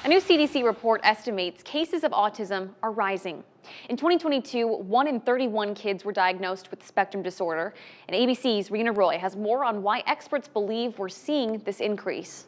A new CDC report estimates cases of autism are rising. In 2022, 1 in 31 kids were diagnosed with the spectrum disorder, and ABC's Rena Roy has more on why experts believe we're seeing this increase.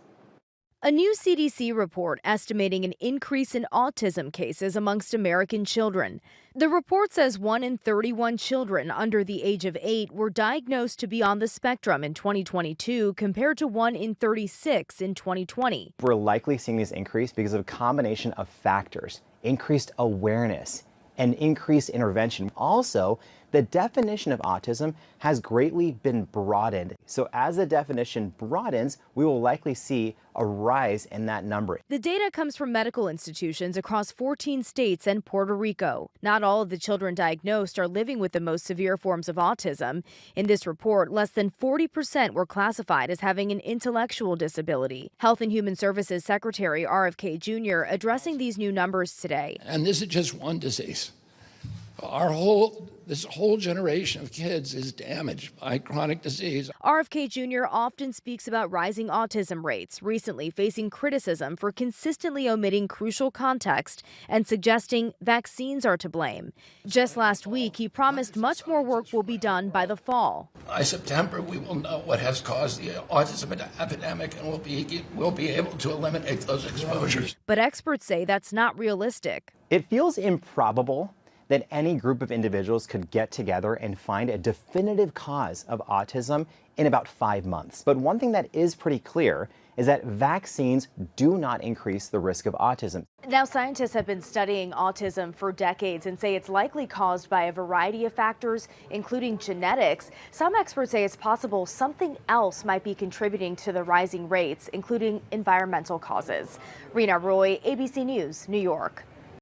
A new CDC report estimating an increase in autism cases amongst American children. The report says 1 in 31 children under the age of 8 were diagnosed to be on the spectrum in 2022 compared to 1 in 36 in 2020. We're likely seeing this increase because of a combination of factors: increased awareness and increased intervention. Also, the definition of autism has greatly been broadened. So as the definition broadens, we will likely see a rise in that number. The data comes from medical institutions across 14 states and Puerto Rico. Not all of the children diagnosed are living with the most severe forms of autism. In this report, less than 40% were classified as having an intellectual disability. Health and Human Services Secretary RFK Jr. addressing these new numbers today. And this is just one disease. This whole generation of kids is damaged by chronic disease. RFK Jr. often speaks about rising autism rates, recently facing criticism for consistently omitting crucial context and suggesting vaccines are to blame. Just last week, he promised much more work will be done by the fall. By September, we will know what has caused the autism epidemic, and we'll be able to eliminate those exposures. But experts say that's not realistic. It feels improbable that any group of individuals could get together and find a definitive cause of autism in about 5 months. But one thing that is pretty clear is that vaccines do not increase the risk of autism. Now, scientists have been studying autism for decades and say it's likely caused by a variety of factors, including genetics. Some experts say it's possible something else might be contributing to the rising rates, including environmental causes. Rena Roy, ABC News, New York.